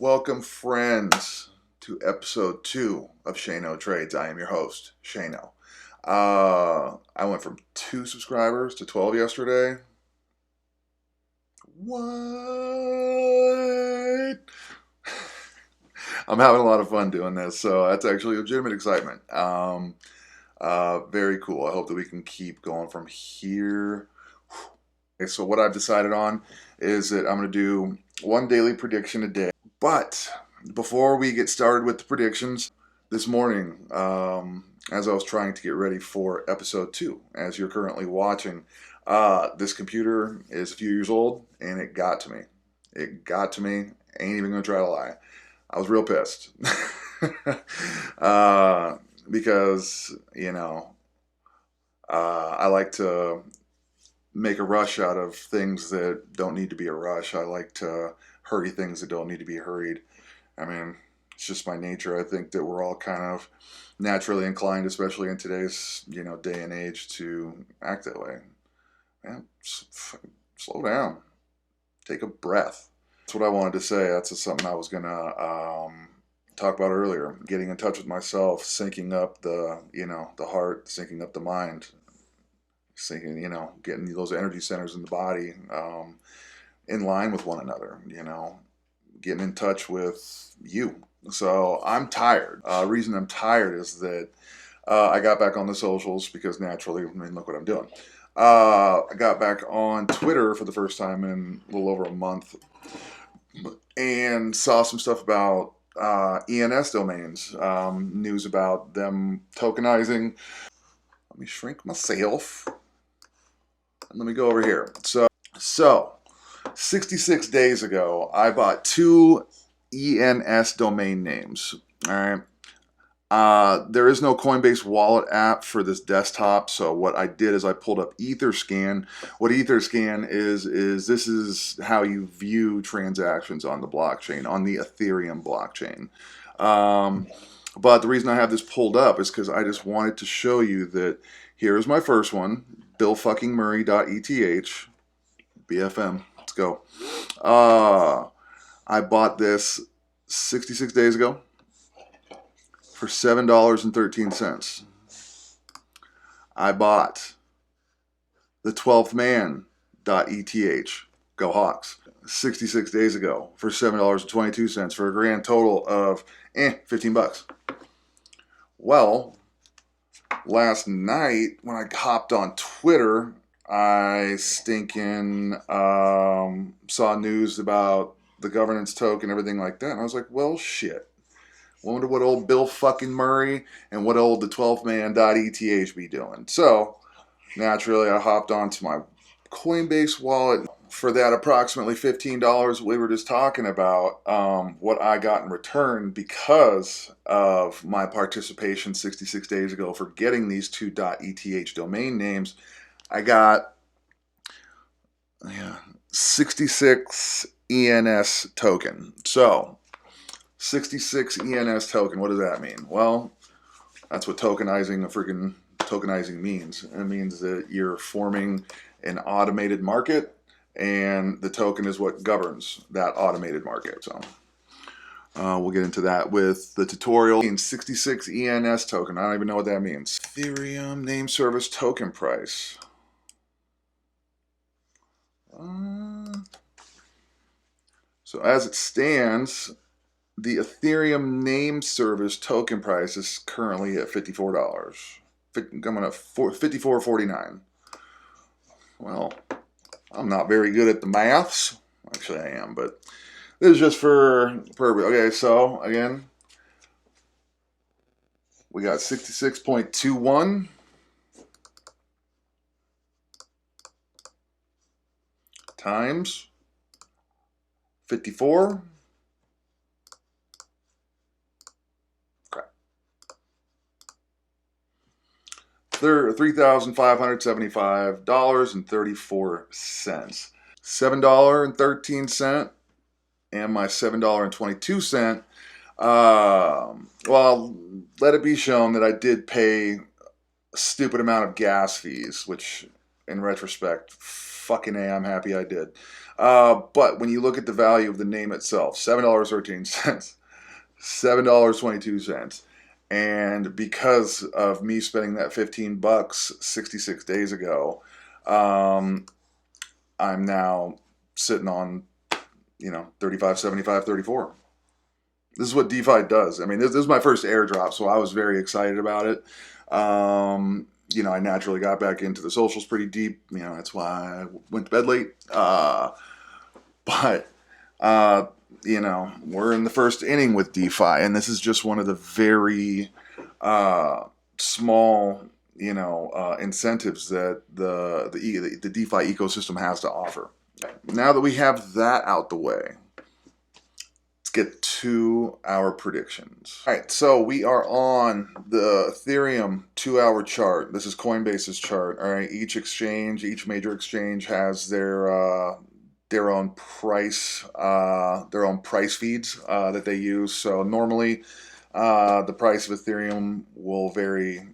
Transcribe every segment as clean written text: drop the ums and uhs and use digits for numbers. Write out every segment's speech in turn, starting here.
Welcome, friends, to episode 2 of Shano Trades. I am your host, Shano. I went from 2 subscribers to 12 yesterday. What? I'm having a lot of fun doing this, so that's actually legitimate excitement. Very cool. I hope that we can keep going from here. Okay, so what I've decided on is that I'm going to do one daily prediction a day. But before we get started with the predictions, this morning, as I was trying to get ready for episode 2, as you're currently watching, this computer is a few years old, and it got to me. It got to me. Ain't even going to try to lie. I was real pissed. Because, I like to make a rush out of things that don't need to be a rush. I like to hurry things that don't need to be hurried. I mean, it's just my nature. I think that we're all kind of naturally inclined, especially in today's, day and age, to act that way. Man, slow down. Take a breath. That's what I wanted to say. That's just something I was going to talk about earlier. Getting in touch with myself, syncing up the heart, syncing up the mind, syncing, getting those energy centers in the body in line with one another, getting in touch with you. So I'm tired. Reason I'm tired is that I got back on the socials because naturally, look what I'm doing. I got back on Twitter for the first time in a little over a month and saw some stuff about ENS domains, news about them tokenizing. Let me shrink myself. Let me go over here. So 66 days ago, I bought 2 ENS domain names. All right. There is no Coinbase wallet app for this desktop, so what I did is I pulled up Etherscan. What Etherscan is this is how you view transactions on the blockchain, on the Ethereum blockchain. But the reason I have this pulled up is because I just wanted to show you that here is my first one, billfuckingmurray.eth, BFM. Let's go. I bought this 66 days ago for $7.13. I bought the 12th man.eth, go Hawks, 66 days ago for $7.22 for a grand total of $15. Well, last night when I hopped on Twitter, I saw news about the governance token, everything like that, and I was like, well, shit. Wonder what old Bill fucking Murray and what old the 12th man.eth be doing. So, naturally, I hopped onto my Coinbase wallet for that approximately $15 we were just talking about, what I got in return because of my participation 66 days ago for getting these 2 .eth domain names. I got 66 ENS token. So, 66 ENS token, what does that mean? Well, that's what tokenizing means. It means that you're forming an automated market, and the token is what governs that automated market. So we'll get into that with the tutorial. 66 ENS token, I don't even know what that means. Ethereum name service token price. So as it stands, the Ethereum name service token price is currently at $54. Coming up $54.49. Well, I'm not very good at the maths. Actually, I am, but this is just for purpose. Okay, so again, we got 66.21 times 54. They're $3,575.34. $7.13 and my $7.22. Well, let it be shown that I did pay a stupid amount of gas fees, which in retrospect, fucking A, I'm happy I did. But when you look at the value of the name itself, $7.13, $7.22. And because of me spending that 15 bucks 66 days ago, um, I'm now sitting on, 35, 75, 34. This is what DeFi does. I mean, this is my first airdrop, so I was very excited about it. I naturally got back into the socials pretty deep. That's why I went to bed late. But we're in the first inning with DeFi, and this is just one of the very small, incentives that the DeFi ecosystem has to offer. Now that we have that out the way, let's get to our predictions. All right, so we are on the Ethereum 2-hour chart. This is Coinbase's chart. All right, each major exchange has their own price feeds that they use. So normally, the price of Ethereum will vary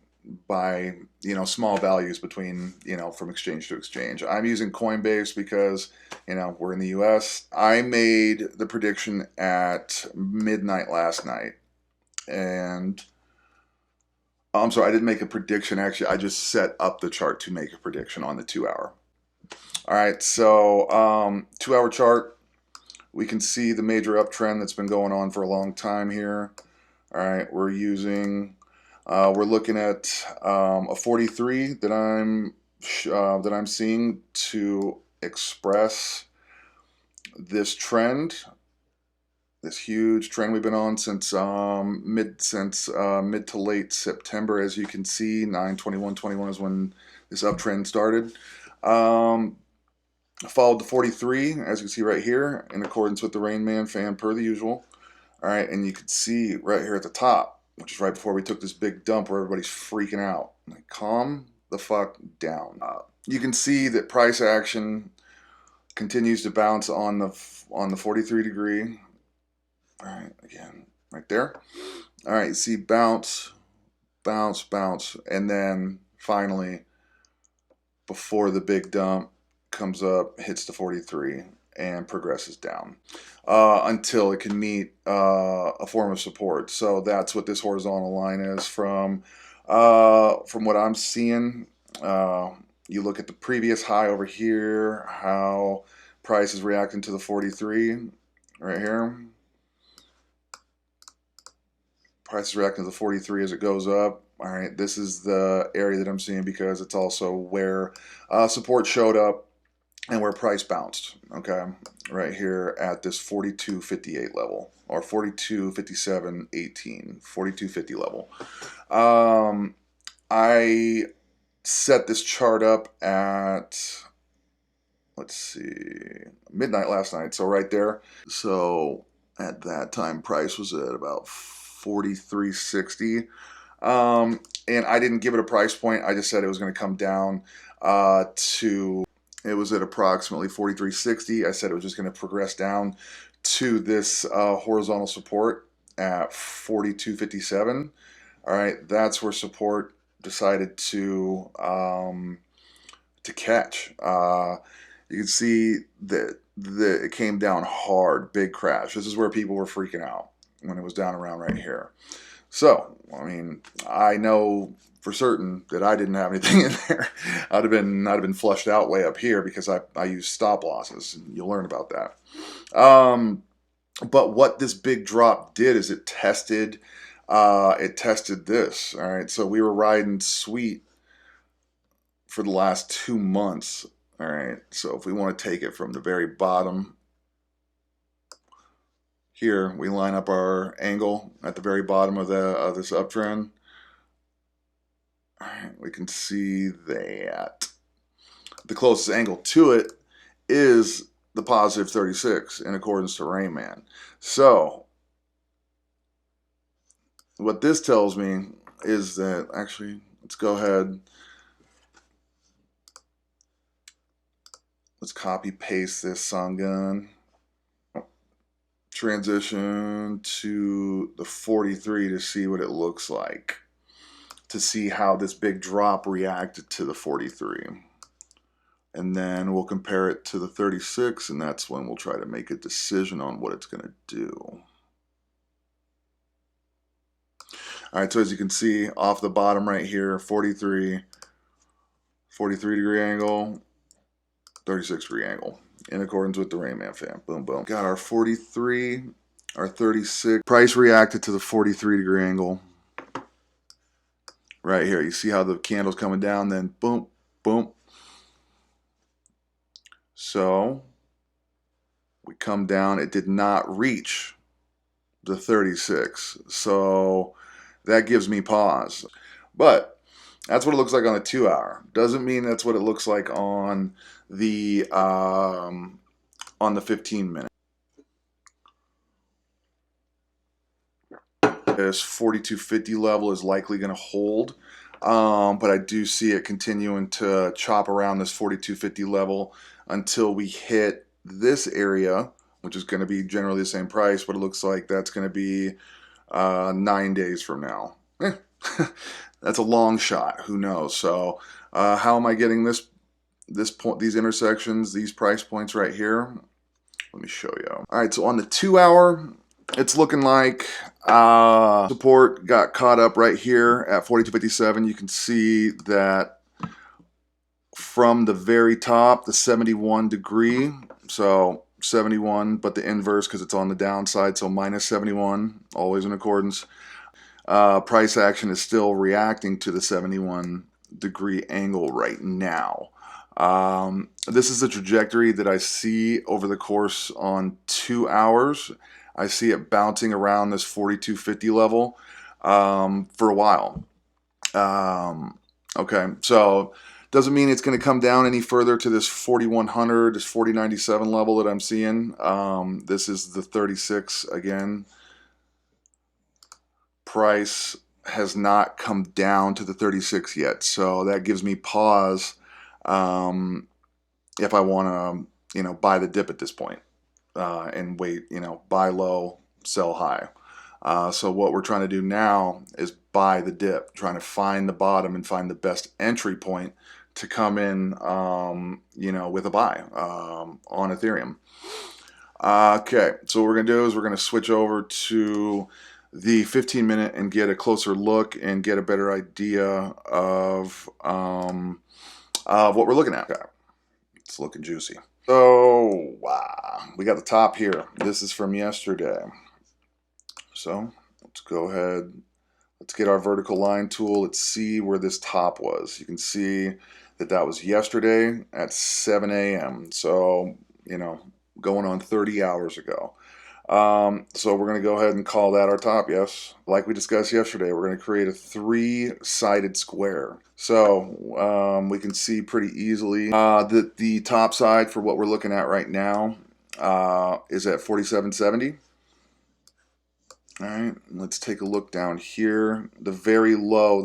by small values between from exchange to exchange. I'm using Coinbase because we're in the US. I made the prediction at midnight last night, and I'm sorry, I didn't make a prediction. Actually, I just set up the chart to make a prediction on the 2-hour. All right, so 2-hour chart, we can see the major uptrend that's been going on for a long time here. All right, we're looking at a 43 that I'm seeing to express this trend, this huge trend we've been on since mid to late September. As you can see, 9/21/21 is when this uptrend started. Followed the 43, as you can see right here, in accordance with the Rain Man fan per the usual. All right, and you can see right here at the top, which is right before we took this big dump where everybody's freaking out. Like, calm the fuck down. You can see that price action continues to bounce on the 43 degree. All right, again, right there. All right, you see bounce, bounce, bounce, and then finally, before the big dump, comes up, hits the 43, and progresses down until it can meet a form of support. So that's what this horizontal line is from what I'm seeing. You look at the previous high over here, how price is reacting to the 43 right here. Price is reacting to the 43 as it goes up. All right, this is the area that I'm seeing because it's also where support showed up and where price bounced, okay, right here at this 42.58 level, or 42.57.18, 42.50 level. I set this chart up at, let's see, midnight last night, so right there. So at that time, price was at about 43.60. And I didn't give it a price point. I just said it was going to come down it was at approximately 43.60. I said it was just going to progress down to this horizontal support at 42.57. All right, that's where support decided to catch. You can see that it came down hard, big crash. This is where people were freaking out when it was down around right here. So, I mean, I know for certain that I didn't have anything in there. I'd have been flushed out way up here because I use stop losses, and you'll learn about that. But what this big drop did is it tested this. All right, so we were riding sweet for the last 2 months. All right, so if we want to take it from the very bottom, here we line up our angle at the very bottom of this uptrend. All right, we can see that the closest angle to it is the positive 36 in accordance to Rain Man. So what this tells me is that, actually, let's go ahead. Let's copy paste this sun gun. Transition to the 43 to see what it looks like, to see how this big drop reacted to the 43. and then we'll compare it to the 36, and that's when we'll try to make a decision on what it's going to do. All right, so as you can see off the bottom right here, 43 degree angle, 36 degree angle, in accordance with the Rain Man fan. Boom, boom. Got our 43, our 36. Price reacted to the 43 degree angle right here. You see how the candle's coming down, then boom, boom. So we come down. It did not reach the 36. So that gives me pause. But that's what it looks like on the 2 hour. Doesn't mean that's what it looks like on the 15 minute. This 4250 level is likely going to hold, but I do see it continuing to chop around this 4250 level until we hit this area, which is going to be generally the same price, but it looks like that's going to be 9 days from now. That's a long shot. Who knows? So how am I getting this point, these intersections, these price points right here? Let me show you. All right, so on the 2 hour, it's looking like support got caught up right here at 42.57. You can see that from the very top, the 71 degree, so 71, but the inverse because it's on the downside, so minus 71, always in accordance. Price action is still reacting to the 71 degree angle right now. This is the trajectory that I see over the course on 2 hours. I see it bouncing around this 4250 level for a while. Okay, so doesn't mean it's going to come down any further to this 4100, this 4097 level that I'm seeing. This is the 36 again. Price has not come down to the 36 yet, so that gives me pause if I want to, buy the dip at this point. And wait, buy low, sell high. So what we're trying to do now is buy the dip, trying to find the bottom and find the best entry point to come in, with a buy on Ethereum. Okay, so what we're going to do is we're going to switch over to the 15 minute and get a closer look and get a better idea of what we're looking at. Okay. It's looking juicy. So, wow, we got the top here. This is from yesterday. So, let's go ahead. Let's get our vertical line tool. Let's see where this top was. You can see that that was yesterday at 7 a.m. So, going on 30 hours ago. So we're going to go ahead and call that our top, yes. Like we discussed yesterday, we're going to create a 3-sided square. So we can see pretty easily that the top side for what we're looking at right now is at 4770. All right, let's take a look down here. The very low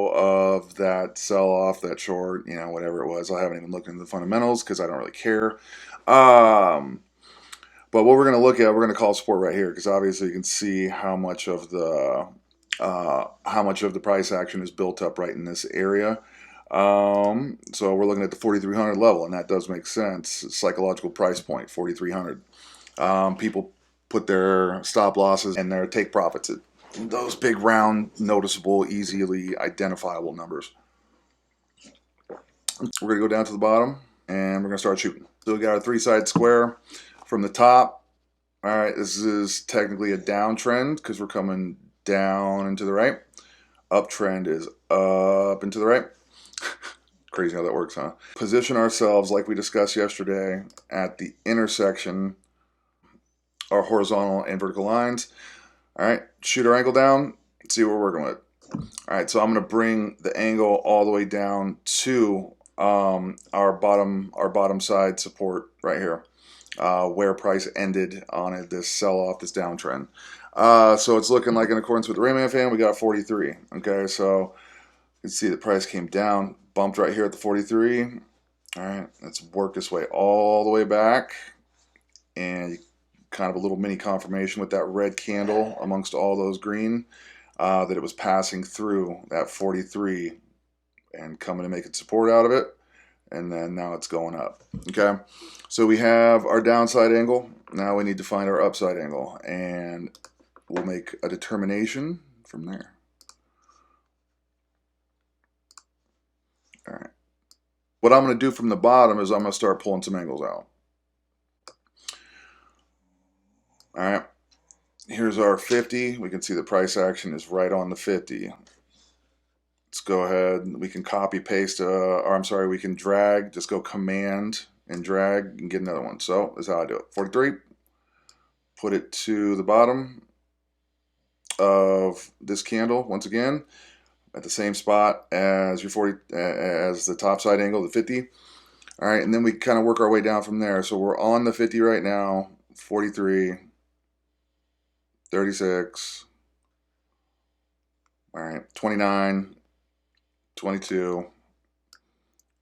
of that sell-off, that short, whatever it was. I haven't even looked into the fundamentals because I don't really care. But what we're going to look at, we're going to call support right here because obviously you can see how much of the price action is built up right in this area. So we're looking at the 4,300 level, and that does make sense. Psychological price point, 4,300. People put their stop losses and their take profits at those big, round, noticeable, easily identifiable numbers. We're going to go down to the bottom, and we're going to start shooting. So we got a 3-sided square. From the top, all right, this is technically a downtrend because we're coming down and to the right. Uptrend is up and to the right. Crazy how that works, huh? Position ourselves, like we discussed yesterday, at the intersection, our horizontal and vertical lines. All right, shoot our angle down, see what we're working with. All right, so I'm going to bring the angle all the way down to our bottom side support right here. Where price ended on this sell-off, this downtrend. So it's looking like in accordance with the Rayman fan, we got 43. Okay, so you can see the price came down, bumped right here at the 43. All right, let's work this way all the way back. And kind of a little mini confirmation with that red candle amongst all those green, that it was passing through that 43 and coming to make it support out of it. and then now it's going up. Okay, so we have our downside angle. Now we need to find our upside angle, and we'll make a determination from there. All right. What I'm going to do from the bottom is I'm going to start pulling some angles out. All right. Here's our 50. We can see the price action is right on the 50. Let's go ahead. We can copy paste, or I'm sorry, we can drag, just go command and drag and get another one. So that's how I do it. 43. Put it to the bottom of this candle once again at the same spot as your 40, as the top side angle, the 50. All right, and then we kind of work our way down from there. So we're on the 50 right now, 43, 36, all right, 29, 22.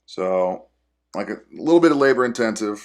So like a little bit of labor intensive,